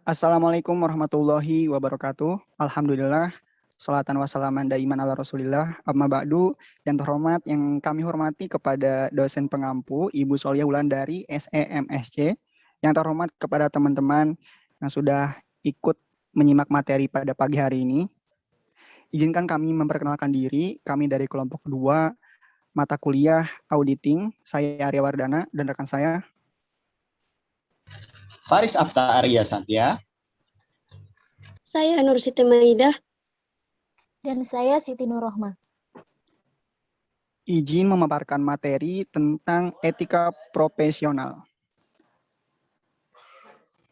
Assalamualaikum warahmatullahi wabarakatuh. Alhamdulillah, salatan wassalaman daiman ala rasulillah. Amma ba'du, yang terhormat, yang kami hormati kepada dosen pengampu, Ibu Solia Wulandari, SEMSC. Yang terhormat kepada teman-teman yang sudah ikut menyimak materi pada pagi hari ini. Izinkan kami memperkenalkan diri, kami dari kelompok 2, mata kuliah Auditing. Saya Arya Wardana dan rekan saya Faris Apta Arya Satya. Saya Nur Siti Maidah. Dan saya Siti Nurrohmah. izin memaparkan materi tentang etika profesional.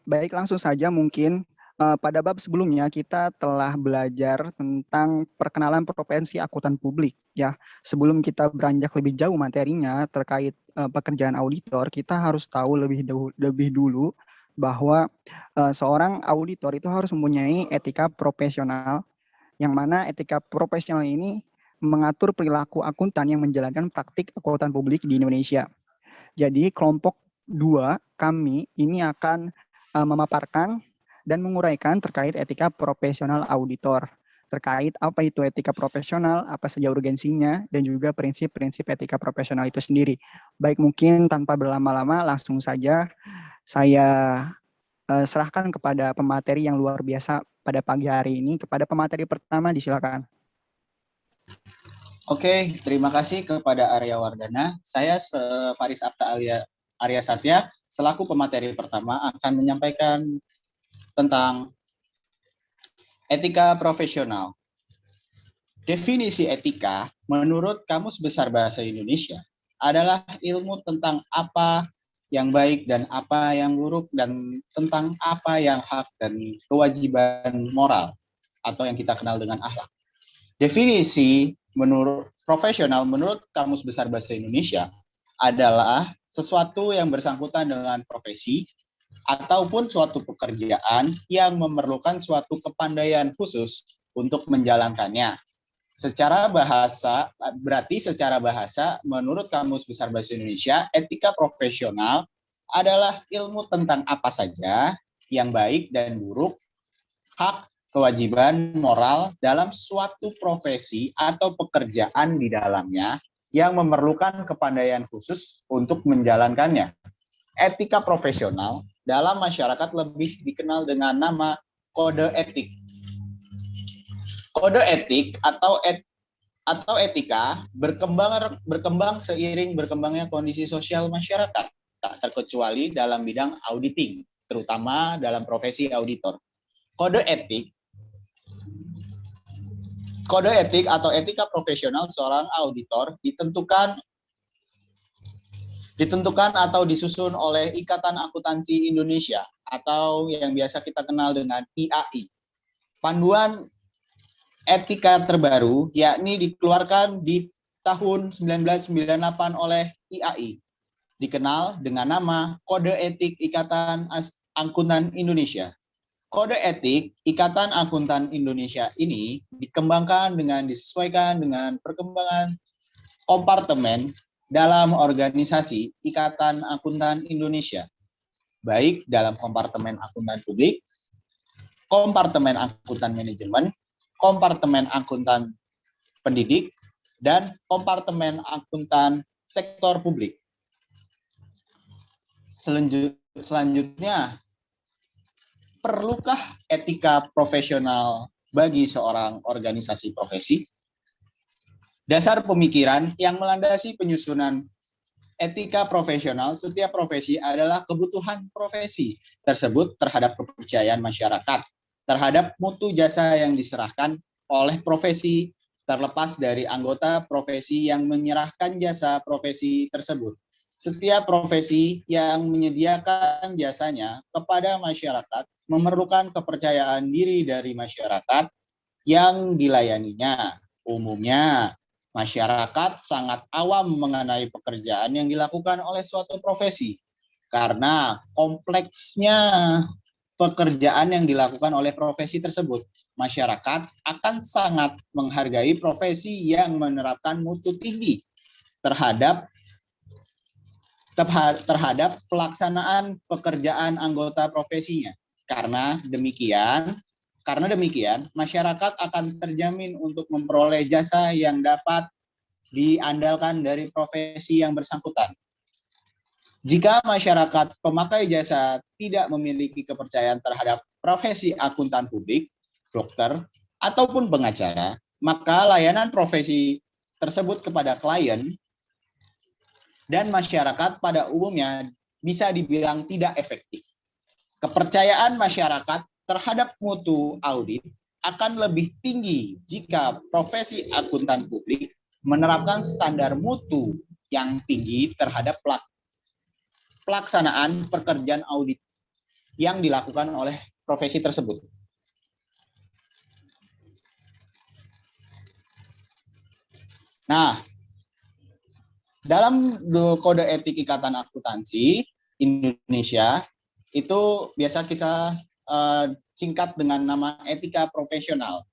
Baik, langsung saja mungkin pada bab sebelumnya kita telah belajar tentang perkenalan profesi akuntan publik ya. Sebelum kita beranjak lebih jauh materinya terkait pekerjaan auditor, kita harus tahu lebih dulu bahwa seorang auditor itu harus mempunyai etika profesional, yang mana etika profesional ini mengatur perilaku akuntan yang menjalankan praktik akuntan publik di Indonesia. Jadi kelompok 2 kami ini akan memaparkan dan menguraikan terkait etika profesional auditor. Terkait apa itu etika profesional, apa saja urgensinya, dan juga prinsip-prinsip etika profesional itu sendiri. Baik, mungkin tanpa berlama-lama langsung saja saya serahkan kepada pemateri yang luar biasa pada pagi hari ini. Kepada pemateri pertama, disilakan. Oke, terima kasih kepada Arya Wardana. Saya Faris Apta Arya Satya, selaku pemateri pertama akan menyampaikan tentang etika profesional. Definisi etika menurut Kamus Besar Bahasa Indonesia adalah ilmu tentang apa yang baik dan apa yang buruk, dan tentang apa yang hak dan kewajiban moral atau yang kita kenal dengan akhlak. Definisi menurut profesional menurut Kamus Besar Bahasa Indonesia adalah sesuatu yang bersangkutan dengan profesi ataupun suatu pekerjaan yang memerlukan suatu kepandaian khusus untuk menjalankannya. Secara bahasa menurut Kamus Besar Bahasa Indonesia, etika profesional adalah ilmu tentang apa saja yang baik dan buruk, hak, kewajiban moral dalam suatu profesi atau pekerjaan di dalamnya yang memerlukan kepandaian khusus untuk menjalankannya. Etika profesional dalam masyarakat lebih dikenal dengan nama kode etik. Kode etik atau etika berkembang seiring berkembangnya kondisi sosial masyarakat, tak terkecuali dalam bidang auditing, terutama dalam profesi auditor. Kode etik atau etika profesional seorang auditor ditentukan atau disusun oleh Ikatan Akuntansi Indonesia atau yang biasa kita kenal dengan IAI. Panduan etika terbaru yakni dikeluarkan di tahun 1998 oleh IAI, dikenal dengan nama Kode Etik Ikatan Akuntan Indonesia. Kode etik Ikatan Akuntan Indonesia ini dikembangkan dengan disesuaikan dengan perkembangan kompartemen dalam organisasi Ikatan Akuntan Indonesia, baik dalam kompartemen akuntan publik, kompartemen akuntan manajemen, kompartemen akuntan pendidik, dan kompartemen akuntan sektor publik. Selanjutnya, perlukah etika profesional bagi seorang organisasi profesi? Dasar pemikiran yang melandasi penyusunan etika profesional setiap profesi adalah kebutuhan profesi tersebut terhadap kepercayaan masyarakat, terhadap mutu jasa yang diserahkan oleh profesi, terlepas dari anggota profesi yang menyerahkan jasa profesi tersebut. Setiap profesi yang menyediakan jasanya kepada masyarakat memerlukan kepercayaan diri dari masyarakat yang dilayaninya. Umumnya, masyarakat sangat awam mengenai pekerjaan yang dilakukan oleh suatu profesi karena kompleksnya pekerjaan yang dilakukan oleh profesi tersebut. Masyarakat akan sangat menghargai profesi yang menerapkan mutu tinggi terhadap pelaksanaan pekerjaan anggota profesinya. Karena demikian, masyarakat akan terjamin untuk memperoleh jasa yang dapat diandalkan dari profesi yang bersangkutan. Jika masyarakat pemakai jasa tidak memiliki kepercayaan terhadap profesi akuntan publik, dokter, ataupun pengacara, maka layanan profesi tersebut kepada klien dan masyarakat pada umumnya bisa dibilang tidak efektif. Kepercayaan masyarakat terhadap mutu audit akan lebih tinggi jika profesi akuntan publik menerapkan standar mutu yang tinggi terhadap pelaksanaan pekerjaan audit yang dilakukan oleh profesi tersebut. Nah, dalam kode etik Ikatan Akuntansi Indonesia itu biasa kita singkat dengan nama etika profesional.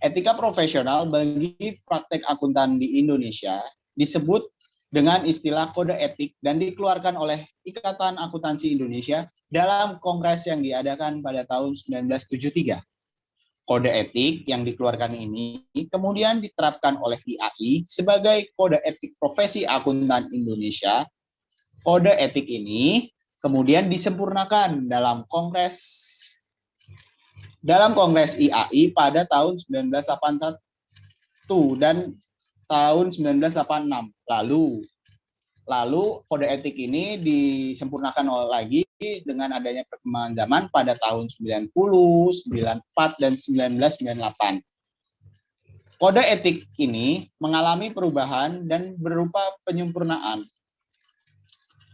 Etika profesional bagi praktek akuntan di Indonesia disebut dengan istilah kode etik dan dikeluarkan oleh Ikatan Akuntansi Indonesia dalam kongres yang diadakan pada tahun 1973. Kode etik yang dikeluarkan ini kemudian diterapkan oleh IAI sebagai kode etik profesi akuntan Indonesia. Kode etik ini kemudian disempurnakan dalam kongres IAI pada tahun 1981 dan tahun 1986. Lalu kode etik ini disempurnakan lagi dengan adanya perkembangan zaman pada tahun 90, 94, dan 1998. Kode etik ini mengalami perubahan dan berupa penyempurnaan.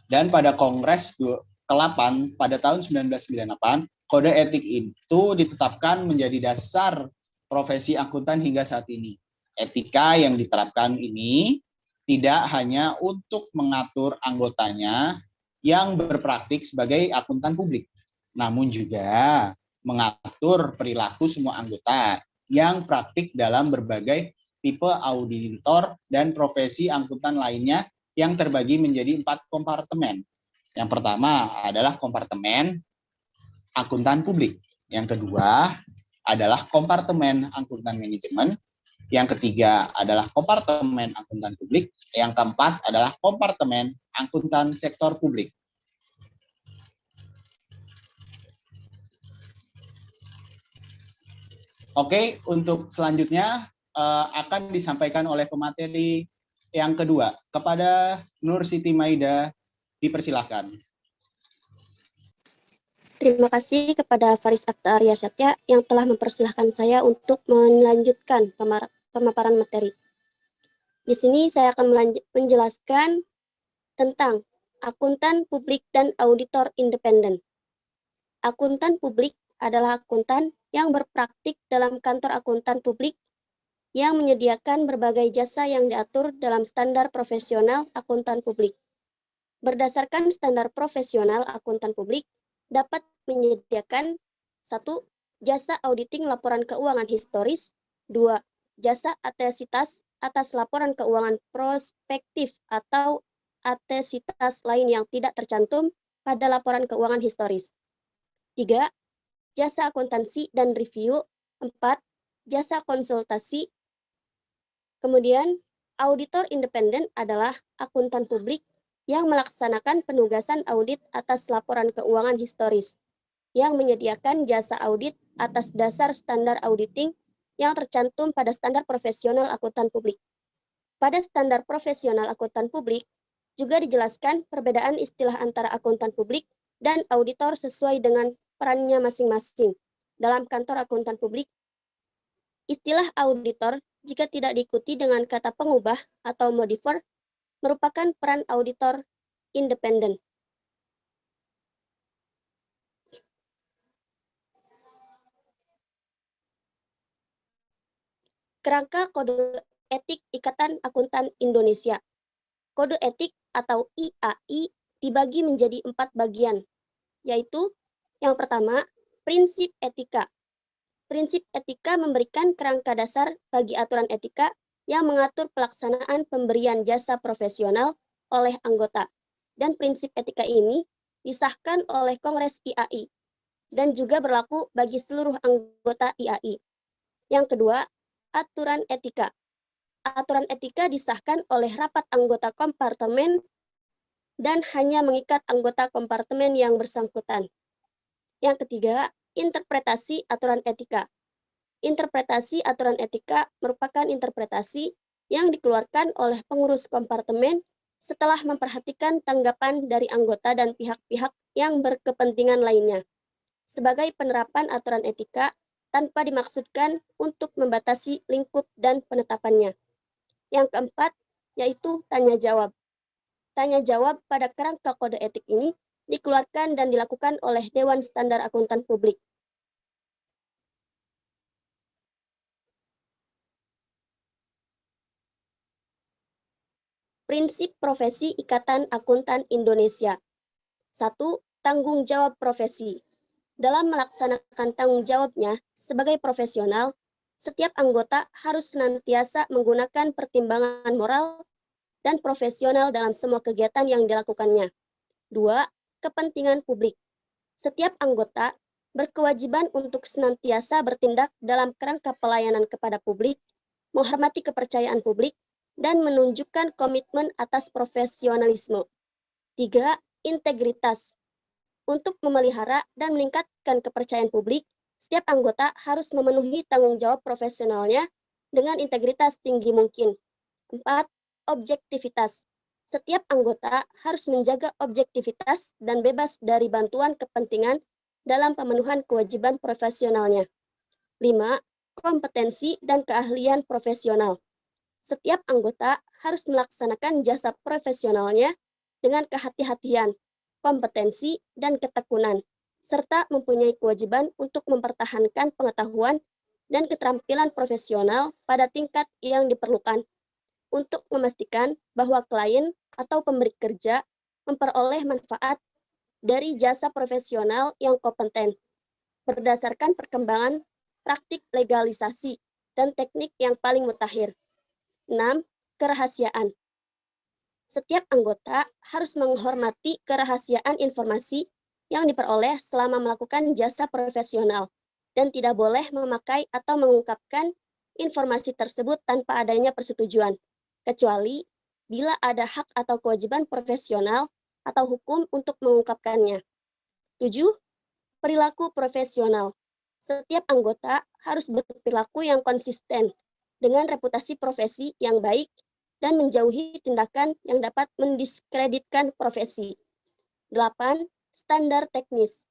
Dan pada Kongres ke-8 pada tahun 1998, kode etik itu ditetapkan menjadi dasar profesi akuntan hingga saat ini. Etika yang diterapkan ini tidak hanya untuk mengatur anggotanya yang berpraktik sebagai akuntan publik, namun juga mengatur perilaku semua anggota yang praktik dalam berbagai tipe auditor dan profesi akuntan lainnya yang terbagi menjadi 4 kompartemen. Yang pertama adalah kompartemen akuntan publik. Yang kedua adalah kompartemen akuntan manajemen. Yang ketiga adalah kompartemen akuntan publik. Yang keempat adalah kompartemen akuntan sektor publik. Oke, untuk selanjutnya akan disampaikan oleh pemateri yang kedua. Kepada Nur Siti Maida, dipersilahkan. Terima kasih kepada Faris Atta Arya Satya yang telah mempersilahkan saya untuk melanjutkan pemaparan materi. Di sini saya akan menjelaskan tentang akuntan publik dan auditor independen. Akuntan publik adalah akuntan yang berpraktik dalam kantor akuntan publik yang menyediakan berbagai jasa yang diatur dalam standar profesional akuntan publik. Berdasarkan standar profesional akuntan publik, dapat menyediakan 1. Jasa auditing laporan keuangan historis, 2. Jasa atesitas atas laporan keuangan prospektif atau atesitas lain yang tidak tercantum pada laporan keuangan historis. 3. Jasa akuntansi dan review. 4. Jasa konsultasi. Kemudian, auditor independen adalah akuntan publik yang melaksanakan penugasan audit atas laporan keuangan historis, yang menyediakan jasa audit atas dasar standar auditing yang tercantum pada standar profesional akuntan publik. Pada standar profesional akuntan publik, juga dijelaskan perbedaan istilah antara akuntan publik dan auditor sesuai dengan perannya masing-masing. Dalam kantor akuntan publik, istilah auditor jika tidak diikuti dengan kata pengubah atau modifier merupakan peran auditor independen. Kerangka Kode Etik Ikatan Akuntan Indonesia. Kode etik atau IAI dibagi menjadi 4 bagian, yaitu yang pertama, prinsip etika. Prinsip etika memberikan kerangka dasar bagi aturan etika yang mengatur pelaksanaan pemberian jasa profesional oleh anggota. Dan prinsip etika ini disahkan oleh Kongres IAI. dan juga berlaku bagi seluruh anggota IAI. Yang kedua, aturan etika. Aturan etika disahkan oleh rapat anggota kompartemen dan hanya mengikat anggota kompartemen yang bersangkutan. Yang ketiga, interpretasi aturan etika. Interpretasi aturan etika merupakan interpretasi yang dikeluarkan oleh pengurus kompartemen setelah memperhatikan tanggapan dari anggota dan pihak-pihak yang berkepentingan lainnya, sebagai penerapan aturan etika tanpa dimaksudkan untuk membatasi lingkup dan penetapannya. Yang keempat, yaitu tanya jawab. Tanya jawab pada kerangka kode etik ini dikeluarkan dan dilakukan oleh Dewan Standar Akuntan Publik. Prinsip profesi Ikatan Akuntan Indonesia. 1. Tanggung jawab profesi. Dalam melaksanakan tanggung jawabnya sebagai profesional, setiap anggota harus senantiasa menggunakan pertimbangan moral dan profesional dalam semua kegiatan yang dilakukannya. 2. Kepentingan publik. Setiap anggota berkewajiban untuk senantiasa bertindak dalam kerangka pelayanan kepada publik, menghormati kepercayaan publik, dan menunjukkan komitmen atas profesionalisme. 3. Integritas. Untuk memelihara dan meningkatkan kepercayaan publik, setiap anggota harus memenuhi tanggung jawab profesionalnya dengan integritas tinggi mungkin. 4. Objektivitas. Setiap anggota harus menjaga objektivitas dan bebas dari bantuan kepentingan dalam pemenuhan kewajiban profesionalnya. 5. Kompetensi dan keahlian profesional. Setiap anggota harus melaksanakan jasa profesionalnya dengan kehati-hatian, kompetensi, dan ketekunan, serta mempunyai kewajiban untuk mempertahankan pengetahuan dan keterampilan profesional pada tingkat yang diperlukan untuk memastikan bahwa klien atau pemberi kerja memperoleh manfaat dari jasa profesional yang kompeten berdasarkan perkembangan praktik legalisasi dan teknik yang paling mutakhir. 6. Kerahasiaan. Setiap anggota harus menghormati kerahasiaan informasi yang diperoleh selama melakukan jasa profesional dan tidak boleh memakai atau mengungkapkan informasi tersebut tanpa adanya persetujuan, kecuali bila ada hak atau kewajiban profesional atau hukum untuk mengungkapkannya. 7. Perilaku profesional. Setiap anggota harus berperilaku yang konsisten dengan reputasi profesi yang baik dan menjauhi tindakan yang dapat mendiskreditkan profesi. 8. Standar teknis.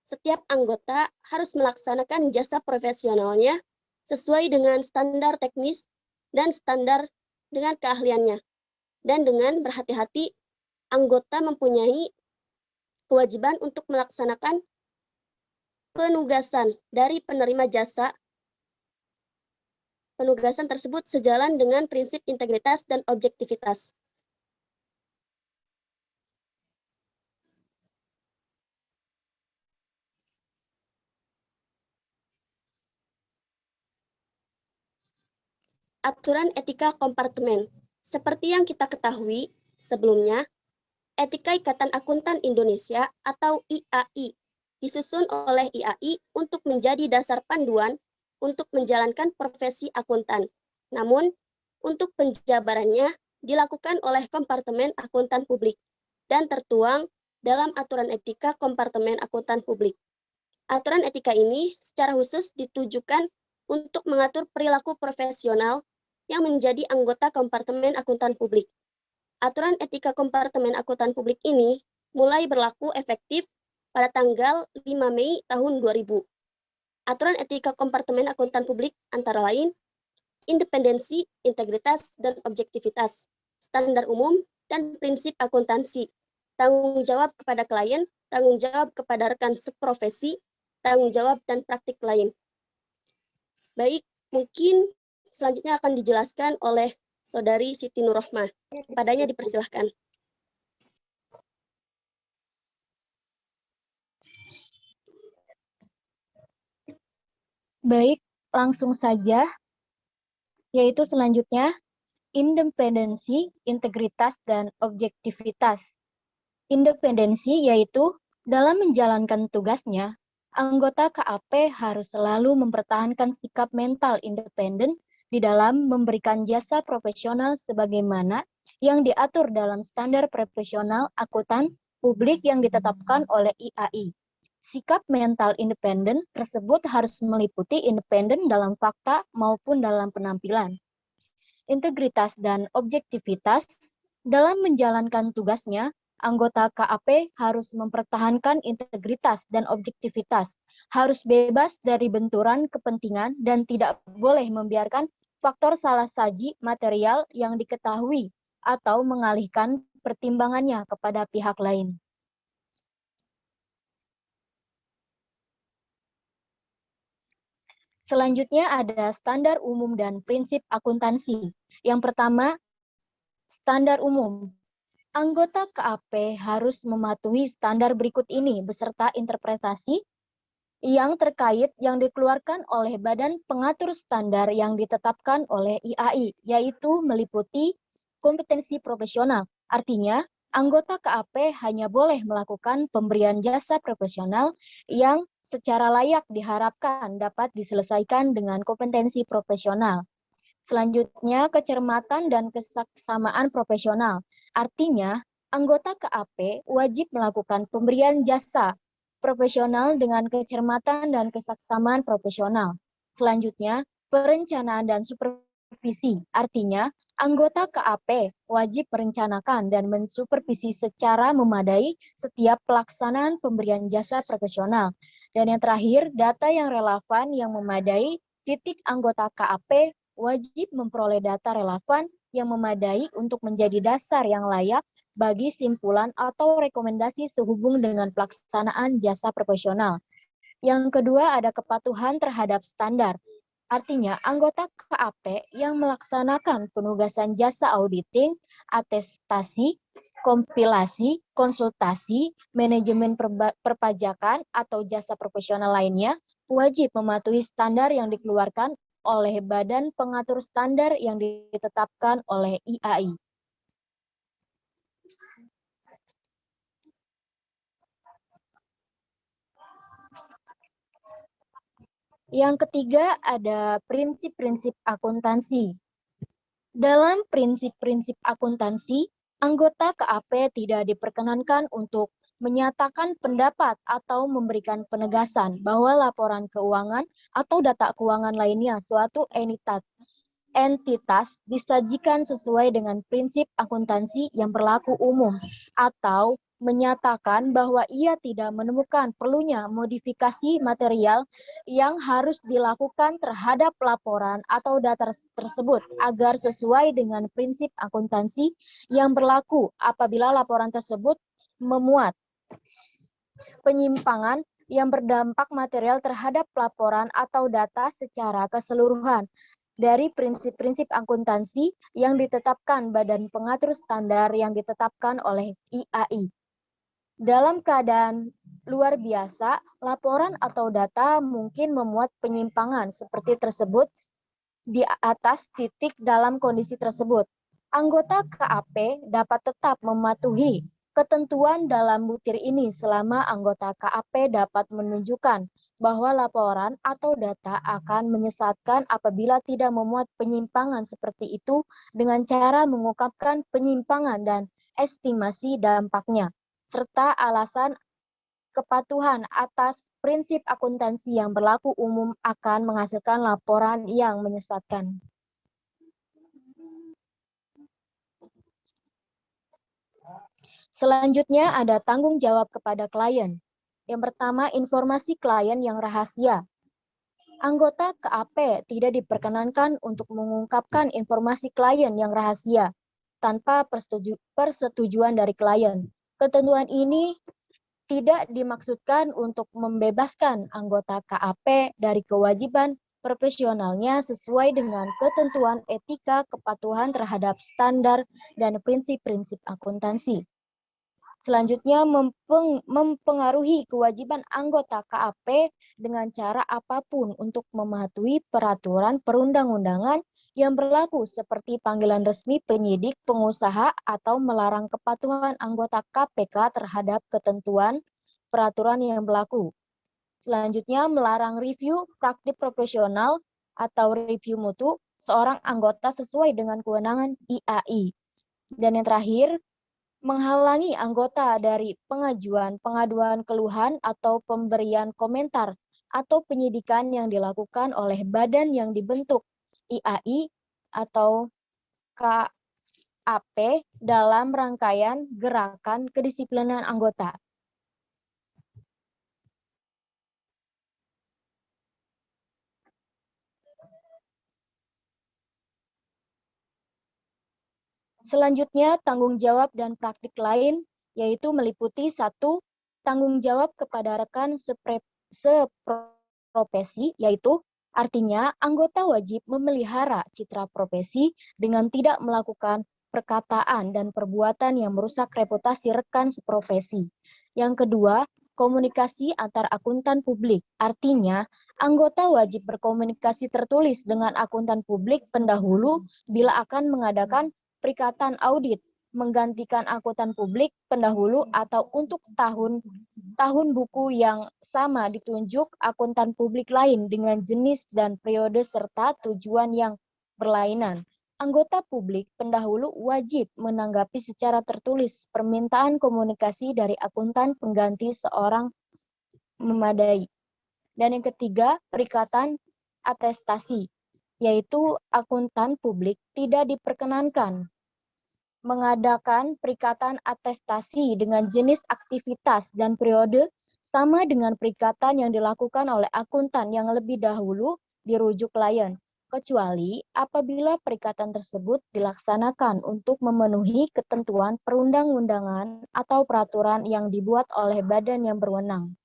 Setiap anggota harus melaksanakan jasa profesionalnya sesuai dengan standar teknis dan standar dengan keahliannya. Dan dengan berhati-hati, anggota mempunyai kewajiban untuk melaksanakan penugasan dari penerima jasa. Penugasan tersebut sejalan dengan prinsip integritas dan objektivitas. Aturan etika kompartemen. Seperti yang kita ketahui sebelumnya, Etika Ikatan Akuntan Indonesia atau IAI disusun oleh IAI untuk menjadi dasar panduan untuk menjalankan profesi akuntan. Namun, untuk penjabarannya dilakukan oleh Kompartemen Akuntan Publik dan tertuang dalam Aturan Etika Kompartemen Akuntan Publik. Aturan etika ini secara khusus ditujukan untuk mengatur perilaku profesional yang menjadi anggota Kompartemen Akuntan Publik. Aturan etika Kompartemen Akuntan Publik ini mulai berlaku efektif pada tanggal 5 Mei tahun 2000. Aturan etika Kompartemen Akuntan Publik antara lain independensi, integritas, dan objektivitas, standar umum, dan prinsip akuntansi, tanggung jawab kepada klien, tanggung jawab kepada rekan seprofesi, tanggung jawab, dan praktik lain. Baik, mungkin selanjutnya akan dijelaskan oleh Saudari Siti Nurrohmah. Kepadanya dipersilahkan. Baik, langsung saja, yaitu selanjutnya, independensi, integritas, dan objektivitas. Independensi yaitu dalam menjalankan tugasnya anggota KAP harus selalu mempertahankan sikap mental independen di dalam memberikan jasa profesional sebagaimana yang diatur dalam standar profesional akuntan publik yang ditetapkan oleh IAI. Sikap mental independen tersebut harus meliputi independen dalam fakta maupun dalam penampilan. Integritas dan objektivitas dalam menjalankan tugasnya, anggota KAP harus mempertahankan integritas dan objektivitas, harus bebas dari benturan kepentingan dan tidak boleh membiarkan faktor salah saji material yang diketahui atau mengalihkan pertimbangannya kepada pihak lain. Selanjutnya ada standar umum dan prinsip akuntansi. Yang pertama, standar umum. Anggota KAP harus mematuhi standar berikut ini beserta interpretasi yang terkait yang dikeluarkan oleh Badan Pengatur Standar yang ditetapkan oleh IAI, yaitu meliputi kompetensi profesional. Artinya, anggota KAP hanya boleh melakukan pemberian jasa profesional yang secara layak diharapkan dapat diselesaikan dengan kompetensi profesional. Selanjutnya, kecermatan dan kesamaan profesional. Artinya, anggota KAP wajib melakukan pemberian jasa profesional dengan kecermatan dan kesamaan profesional. Selanjutnya, perencanaan dan supervisi. Artinya, anggota KAP wajib merencanakan dan mensupervisi secara memadai setiap pelaksanaan pemberian jasa profesional. Dan yang terakhir, data yang relevan yang memadai. Anggota KAP wajib memperoleh data relevan yang memadai untuk menjadi dasar yang layak bagi simpulan atau rekomendasi sehubung dengan pelaksanaan jasa profesional. Yang kedua ada kepatuhan terhadap standar. Artinya, anggota KAP yang melaksanakan penugasan jasa auditing, atestasi, kompilasi, konsultasi, manajemen perpajakan, atau jasa profesional lainnya, wajib mematuhi standar yang dikeluarkan oleh Badan Pengatur Standar yang ditetapkan oleh IAI. Yang ketiga ada prinsip-prinsip akuntansi. Dalam prinsip-prinsip akuntansi, anggota KAP tidak diperkenankan untuk menyatakan pendapat atau memberikan penegasan bahwa laporan keuangan atau data keuangan lainnya suatu entitas disajikan sesuai dengan prinsip akuntansi yang berlaku umum atau menyatakan bahwa ia tidak menemukan perlunya modifikasi material yang harus dilakukan terhadap laporan atau data tersebut agar sesuai dengan prinsip akuntansi yang berlaku apabila laporan tersebut memuat penyimpangan yang berdampak material terhadap laporan atau data secara keseluruhan dari prinsip-prinsip akuntansi yang ditetapkan Badan Pengatur Standar yang ditetapkan oleh IAI. Dalam keadaan luar biasa, laporan atau data mungkin memuat penyimpangan seperti tersebut di atas titik dalam kondisi tersebut. Anggota KAP dapat tetap mematuhi ketentuan dalam butir ini selama anggota KAP dapat menunjukkan bahwa laporan atau data akan menyesatkan apabila tidak memuat penyimpangan seperti itu dengan cara mengungkapkan penyimpangan dan estimasi dampaknya, serta alasan kepatuhan atas prinsip akuntansi yang berlaku umum akan menghasilkan laporan yang menyesatkan. Selanjutnya ada tanggung jawab kepada klien. Yang pertama, informasi klien yang rahasia. Anggota KAP tidak diperkenankan untuk mengungkapkan informasi klien yang rahasia tanpa persetujuan dari klien. Ketentuan ini tidak dimaksudkan untuk membebaskan anggota KAP dari kewajiban profesionalnya sesuai dengan ketentuan etika kepatuhan terhadap standar dan prinsip-prinsip akuntansi. Selanjutnya, mempengaruhi kewajiban anggota KAP dengan cara apapun untuk mematuhi peraturan perundang-undangan yang berlaku seperti panggilan resmi penyidik, pengusaha, atau melarang kepatuhan anggota KPK terhadap ketentuan peraturan yang berlaku. Selanjutnya, melarang review praktik profesional atau review mutu seorang anggota sesuai dengan kewenangan IAI. Dan yang terakhir, menghalangi anggota dari pengaduan keluhan atau pemberian komentar atau penyidikan yang dilakukan oleh badan yang dibentuk IAI atau KAP dalam rangkaian gerakan kedisiplinan anggota. Selanjutnya, tanggung jawab dan praktik lain, yaitu meliputi 1. Tanggung jawab kepada rekan seprofesi, yaitu artinya anggota wajib memelihara citra profesi dengan tidak melakukan perkataan dan perbuatan yang merusak reputasi rekan seprofesi. Yang kedua, komunikasi antar akuntan publik, artinya anggota wajib berkomunikasi tertulis dengan akuntan publik pendahulu bila akan mengadakan perikatan audit, menggantikan akuntan publik pendahulu atau untuk tahun buku yang sama ditunjuk akuntan publik lain dengan jenis dan periode serta tujuan yang berlainan. Anggota publik pendahulu wajib menanggapi secara tertulis permintaan komunikasi dari akuntan pengganti seorang memadai. Dan yang ketiga, perikatan atestasi, yaitu akuntan publik tidak diperkenankan mengadakan perikatan atestasi dengan jenis aktivitas dan periode sama dengan perikatan yang dilakukan oleh akuntan yang lebih dahulu dirujuk klien, kecuali apabila perikatan tersebut dilaksanakan untuk memenuhi ketentuan perundang-undangan atau peraturan yang dibuat oleh badan yang berwenang.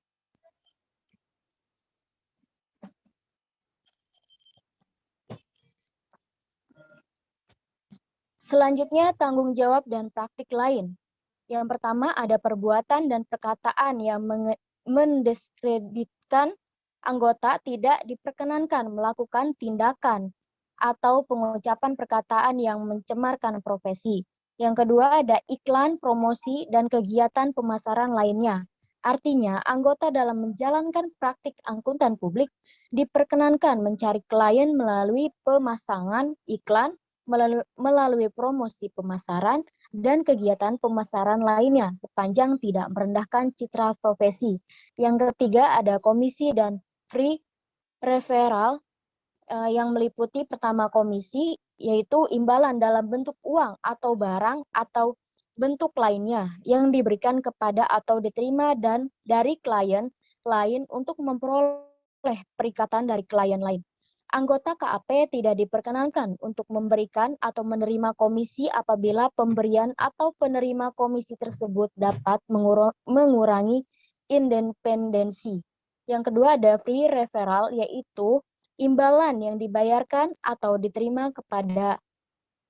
Selanjutnya, tanggung jawab dan praktik lain. Yang pertama, ada perbuatan dan perkataan yang mendiskreditkan anggota tidak diperkenankan melakukan tindakan atau pengucapan perkataan yang mencemarkan profesi. Yang kedua, ada iklan, promosi, dan kegiatan pemasaran lainnya. Artinya, anggota dalam menjalankan praktik akuntan publik diperkenankan mencari klien melalui pemasangan iklan, melalui promosi pemasaran, dan kegiatan pemasaran lainnya sepanjang tidak merendahkan citra profesi. Yang ketiga ada komisi dan free referral yang meliputi pertama komisi, yaitu imbalan dalam bentuk uang atau barang atau bentuk lainnya yang diberikan kepada atau diterima dan dari klien lain untuk memperoleh perikatan dari klien lain. Anggota KAP tidak diperkenankan untuk memberikan atau menerima komisi apabila pemberian atau penerima komisi tersebut dapat mengurangi independensi. Yang kedua ada free referral, yaitu imbalan yang dibayarkan atau diterima kepada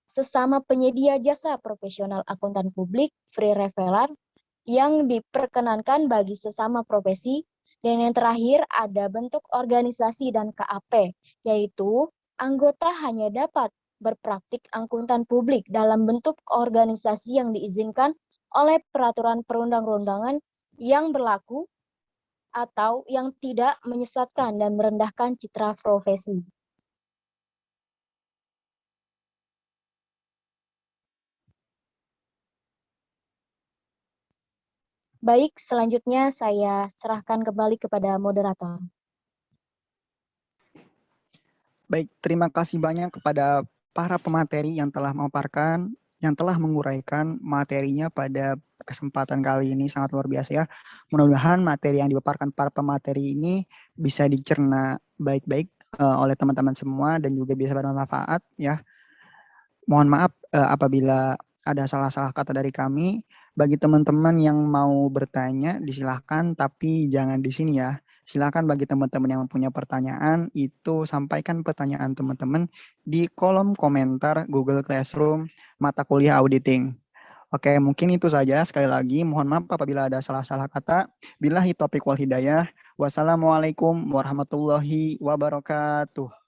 sesama penyedia jasa profesional akuntan publik, free referral, yang diperkenankan bagi sesama profesi. Dan yang terakhir ada bentuk organisasi dan KAP, yaitu anggota hanya dapat berpraktik akuntan publik dalam bentuk organisasi yang diizinkan oleh peraturan perundang-undangan yang berlaku atau yang tidak menyesatkan dan merendahkan citra profesi. Baik, selanjutnya saya serahkan kembali kepada moderator. Baik, terima kasih banyak kepada para pemateri yang telah memaparkan, yang telah menguraikan materinya pada kesempatan kali ini, sangat luar biasa ya. Mudah-mudahan materi yang dipaparkan para pemateri ini bisa dicerna baik-baik oleh teman-teman semua dan juga bisa bermanfaat ya. Mohon maaf apabila ada salah-salah kata dari kami. Bagi teman-teman yang mau bertanya, disilahkan, tapi jangan di sini ya. Silakan bagi teman-teman yang punya pertanyaan, itu sampaikan pertanyaan teman-teman di kolom komentar Google Classroom mata kuliah auditing. Oke, mungkin itu saja. Sekali lagi, mohon maaf apabila ada salah-salah kata. Billahi taufiq wal hidayah. Wassalamualaikum warahmatullahi wabarakatuh.